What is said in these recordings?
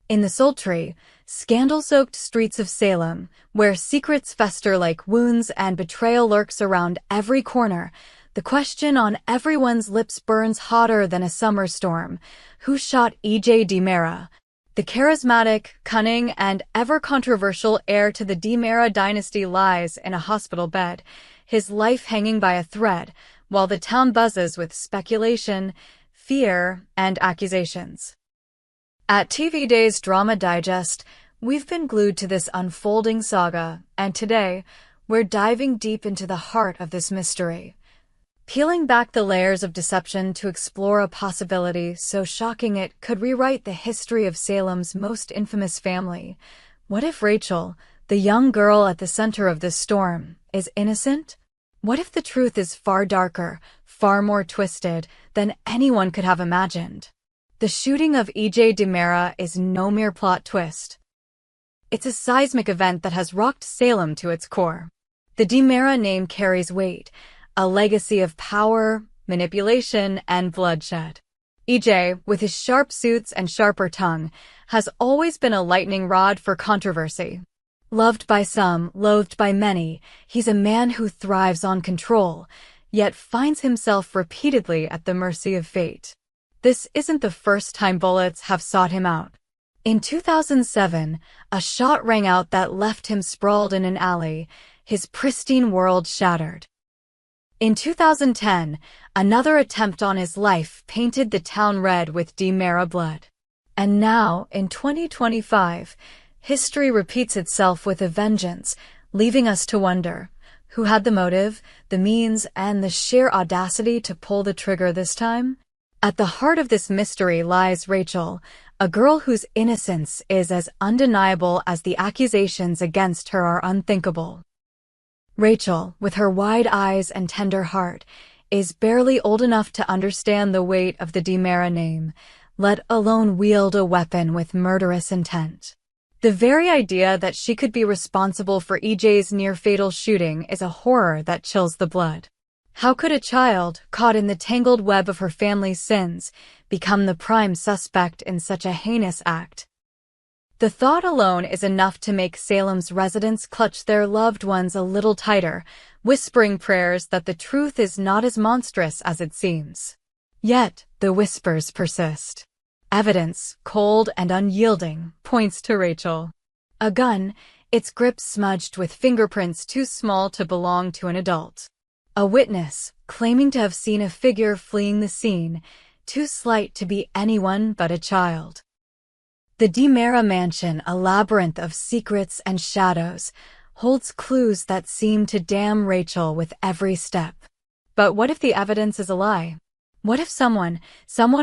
In the sultry, scandal-soaked streets of Salem, where secrets fester like wounds and betrayal lurks around every corner, the question on everyone's lips burns hotter than a summer storm. Who shot E.J. DiMera? The charismatic, cunning, and ever-controversial heir to the DiMera dynasty lies in a hospital bed, his life hanging by a thread, while the town buzzes with speculation, fear, and accusations. At TV Day's Drama Digest, we've been glued to this unfolding saga, and today, we're diving deep into the heart of this mystery, peeling back the layers of deception to explore a possibility so shocking it could rewrite the history of Salem's most infamous family. What if Rachel, the young girl at the center of this storm, is innocent? What if the truth is far darker, far more twisted than anyone could have imagined? The shooting of E.J. DiMera is no mere plot twist. It's a seismic event that has rocked Salem to its core. The DiMera name carries weight, a legacy of power, manipulation, and bloodshed. E.J., with his sharp suits and sharper tongue, has always been a lightning rod for controversy. Loved by some, loathed by many, he's a man who thrives on control, yet finds himself repeatedly at the mercy of fate. This isn't the first time bullets have sought him out. In 2007, a shot rang out that left him sprawled in an alley, his pristine world shattered. In 2010, another attempt on his life painted the town red with DiMera blood. And now, in 2025, history repeats itself with a vengeance, leaving us to wonder, who had the motive, the means, and the sheer audacity to pull the trigger this time? At the heart of this mystery lies Rachel, a girl whose innocence is as undeniable as the accusations against her are unthinkable. Rachel, with her wide eyes and tender heart, is barely old enough to understand the weight of the DiMera name, let alone wield a weapon with murderous intent. The very idea that she could be responsible for EJ's near-fatal shooting is a horror that chills the blood. How could a child, caught in the tangled web of her family's sins, become the prime suspect in such a heinous act? The thought alone is enough to make Salem's residents clutch their loved ones a little tighter, whispering prayers that the truth is not as monstrous as it seems. Yet, the whispers persist. Evidence, cold and unyielding, points to Rachel. A gun, its grip smudged with fingerprints too small to belong to an adult. A witness, claiming to have seen a figure fleeing the scene, too slight to be anyone but a child. The DiMera mansion, a labyrinth of secrets and shadows, holds clues that seem to damn Rachel with every step. But what if the evidence is a lie? What if someone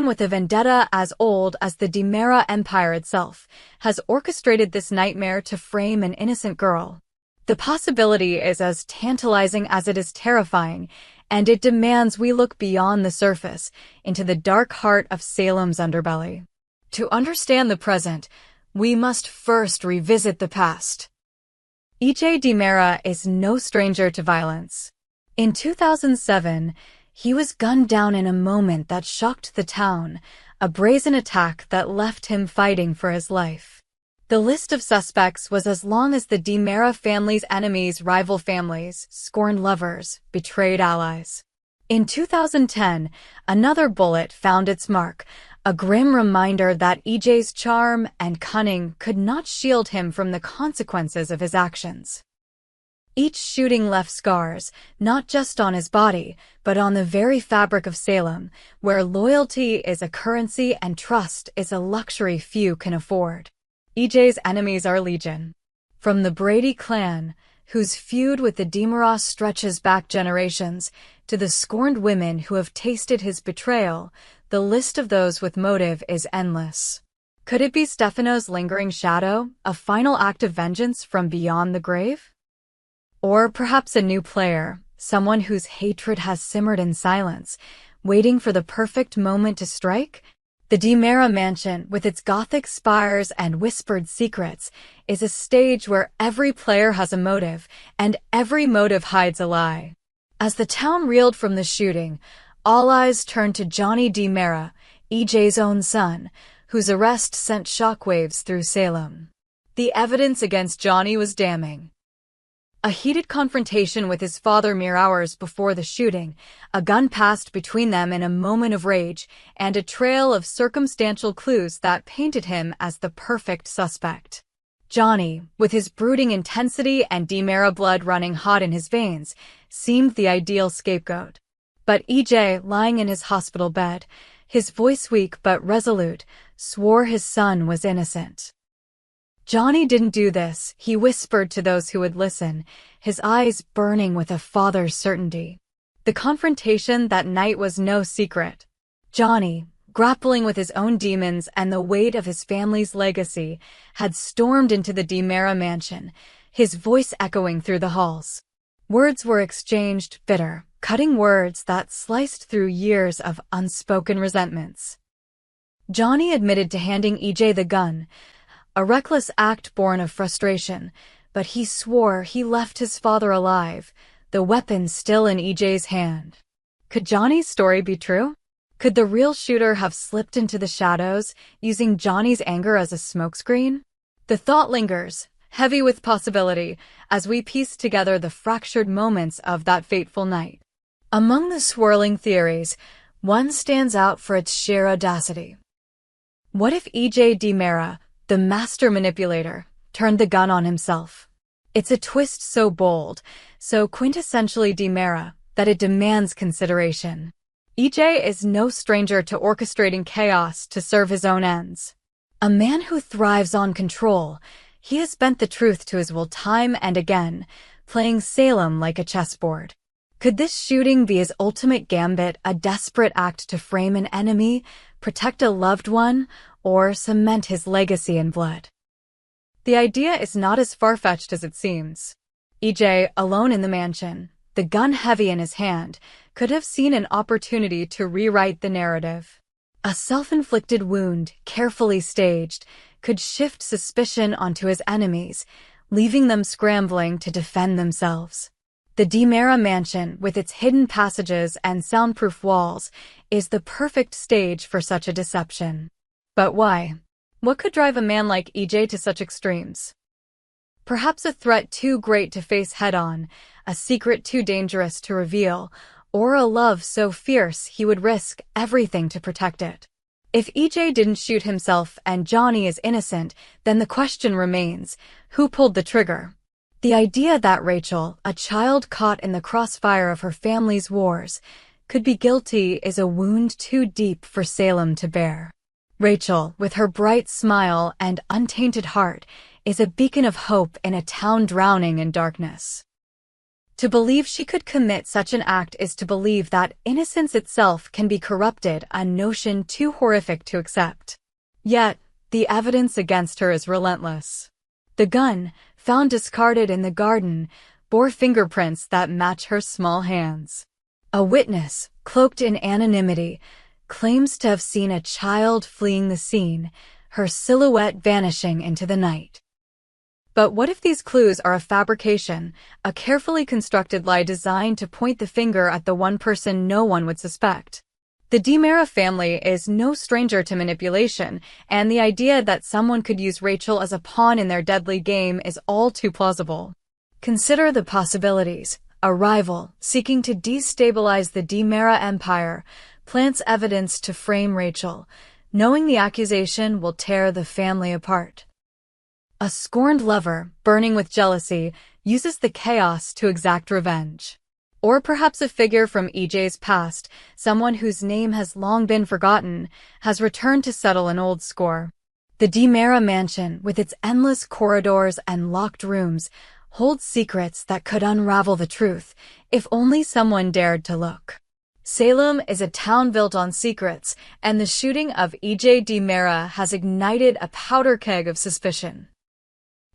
with a vendetta as old as the DiMera empire itself, has orchestrated this nightmare to frame an innocent girl? The possibility is as tantalizing as it is terrifying, and it demands we look beyond the surface, into the dark heart of Salem's underbelly. To understand the present, we must first revisit the past. E.J. DiMera is no stranger to violence. In 2007, he was gunned down in a moment that shocked the town, a brazen attack that left him fighting for his life. The list of suspects was as long as the DiMera family's enemies, rival families, scorned lovers, betrayed allies. In 2010, another bullet found its mark, a grim reminder that EJ's charm and cunning could not shield him from the consequences of his actions. Each shooting left scars, not just on his body, but on the very fabric of Salem, where loyalty is a currency and trust is a luxury few can afford. EJ's enemies are legion. From the Brady clan, whose feud with the DiMera stretches back generations, to the scorned women who have tasted his betrayal, the list of those with motive is endless. Could it be Stefano's lingering shadow, a final act of vengeance from beyond the grave? Or perhaps a new player, someone whose hatred has simmered in silence, waiting for the perfect moment to strike? The DiMera mansion, with its Gothic spires and whispered secrets, is a stage where every player has a motive, and every motive hides a lie. As the town reeled from the shooting, all eyes turned to Johnny DiMera, EJ's own son, whose arrest sent shockwaves through Salem. The evidence against Johnny was damning. A heated confrontation with his father mere hours before the shooting, a gun passed between them in a moment of rage, and a trail of circumstantial clues that painted him as the perfect suspect. Johnny, with his brooding intensity and DiMera blood running hot in his veins, seemed the ideal scapegoat. But EJ, lying in his hospital bed, his voice weak but resolute, swore his son was innocent. "Johnny didn't do this," he whispered to those who would listen, his eyes burning with a father's certainty. The confrontation that night was no secret. Johnny, grappling with his own demons and the weight of his family's legacy, had stormed into the DiMera mansion, his voice echoing through the halls. Words were exchanged, bitter, cutting words that sliced through years of unspoken resentments. Johnny admitted to handing EJ the gun, a reckless act born of frustration, but he swore he left his father alive, the weapon still in EJ's hand. Could Johnny's story be true? Could the real shooter have slipped into the shadows, using Johnny's anger as a smokescreen? The thought lingers, heavy with possibility, as we piece together the fractured moments of that fateful night. Among the swirling theories, one stands out for its sheer audacity. What if EJ DiMera, the master manipulator, turned the gun on himself? It's a twist so bold, so quintessentially DiMera, that it demands consideration. EJ is no stranger to orchestrating chaos to serve his own ends. A man who thrives on control, he has bent the truth to his will time and again, playing Salem like a chessboard. Could this shooting be his ultimate gambit, a desperate act to frame an enemy, protect a loved one, or cement his legacy in blood? The idea is not as far-fetched as it seems. EJ, alone in the mansion, the gun heavy in his hand, could have seen an opportunity to rewrite the narrative. A self-inflicted wound, carefully staged, could shift suspicion onto his enemies, leaving them scrambling to defend themselves. The DiMera mansion, with its hidden passages and soundproof walls, is the perfect stage for such a deception. But why? What could drive a man like EJ to such extremes? Perhaps a threat too great to face head-on, a secret too dangerous to reveal, or a love so fierce he would risk everything to protect it. If EJ didn't shoot himself and Johnny is innocent, then the question remains, who pulled the trigger? The idea that Rachel, a child caught in the crossfire of her family's wars, could be guilty is a wound too deep for Salem to bear. Rachel, with her bright smile and untainted heart, is a beacon of hope in a town drowning in darkness. To believe she could commit such an act is to believe that innocence itself can be corrupted, a notion too horrific to accept. Yet, the evidence against her is relentless. The gun, found discarded in the garden, bore fingerprints that match her small hands. A witness, cloaked in anonymity, claims to have seen a child fleeing the scene, her silhouette vanishing into the night. But what if these clues are a fabrication, a carefully constructed lie designed to point the finger at the one person no one would suspect? The DiMera family is no stranger to manipulation, and the idea that someone could use Rachel as a pawn in their deadly game is all too plausible. Consider the possibilities. A rival, seeking to destabilize the DiMera empire, plants evidence to frame Rachel, knowing the accusation will tear the family apart. A scorned lover, burning with jealousy, uses the chaos to exact revenge. Or perhaps a figure from EJ's past, someone whose name has long been forgotten, has returned to settle an old score. The DiMera mansion, with its endless corridors and locked rooms, holds secrets that could unravel the truth, if only someone dared to look. Salem is a town built on secrets, and the shooting of EJ DiMera has ignited a powder keg of suspicion.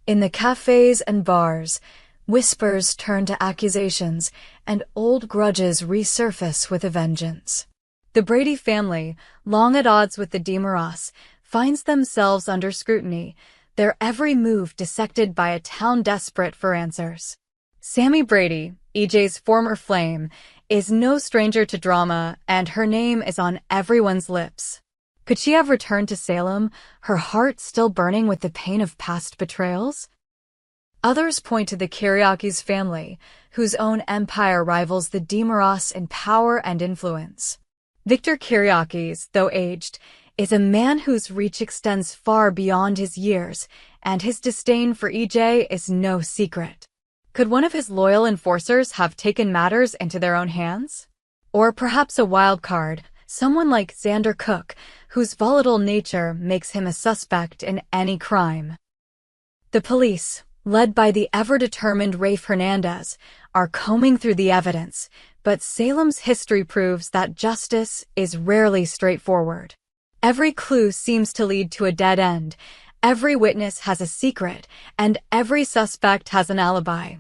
In the cafes and bars, whispers turn to accusations, and old grudges resurface with a vengeance. The Brady family, long at odds with the DiMeras, finds themselves under scrutiny, their every move dissected by a town desperate for answers. Sammy Brady, EJ's former flame, is no stranger to drama, and her name is on everyone's lips. Could she have returned to Salem, her heart still burning with the pain of past betrayals? Others point to the Kyriakis family, whose own empire rivals the DiMeras in power and influence. Victor Kyriakis, though aged, is a man whose reach extends far beyond his years, and his disdain for EJ is no secret. Could one of his loyal enforcers have taken matters into their own hands? Or perhaps a wild card, someone like Xander Cook, whose volatile nature makes him a suspect in any crime. The police, led by the ever-determined Rafe Hernandez, are combing through the evidence, but Salem's history proves that justice is rarely straightforward. Every clue seems to lead to a dead end, every witness has a secret, and every suspect has an alibi.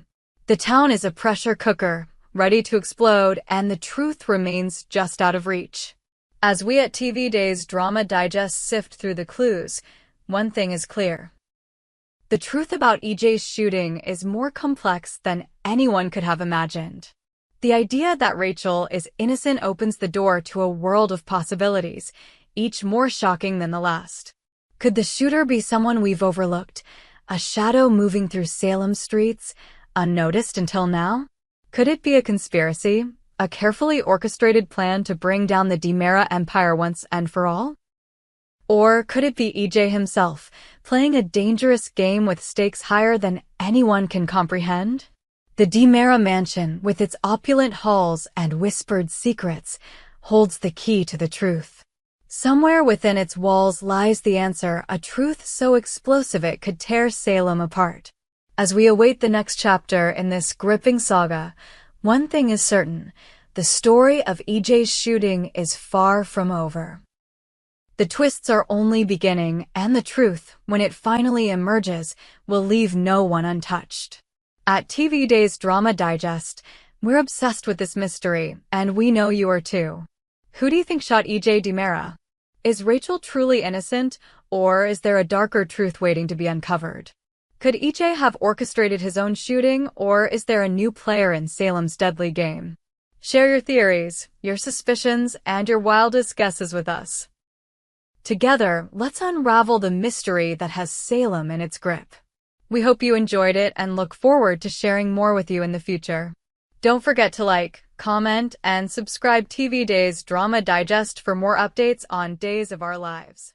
The town is a pressure cooker, ready to explode, and the truth remains just out of reach. As we at TV Days Drama Digest sift through the clues, one thing is clear. The truth about EJ's shooting is more complex than anyone could have imagined. The idea that Rachel is innocent opens the door to a world of possibilities, each more shocking than the last. Could the shooter be someone we've overlooked, a shadow moving through Salem streets, unnoticed until now? Could it be a conspiracy, a carefully orchestrated plan to bring down the DiMera empire once and for all? Or could it be EJ himself, playing a dangerous game with stakes higher than anyone can comprehend? The DiMera mansion, with its opulent halls and whispered secrets, holds the key to the truth. Somewhere within its walls lies the answer, a truth so explosive it could tear Salem apart. As we await the next chapter in this gripping saga, one thing is certain, the story of EJ's shooting is far from over. The twists are only beginning, and the truth, when it finally emerges, will leave no one untouched. At TV Days Drama Digest, we're obsessed with this mystery, and we know you are too. Who do you think shot EJ DiMera? Is Rachel truly innocent, or is there a darker truth waiting to be uncovered? Could EJ have orchestrated his own shooting, or is there a new player in Salem's deadly game? Share your theories, your suspicions, and your wildest guesses with us. Together, let's unravel the mystery that has Salem in its grip. We hope you enjoyed it and look forward to sharing more with you in the future. Don't forget to like, comment, and subscribe TV Days Drama Digest for more updates on Days of Our Lives.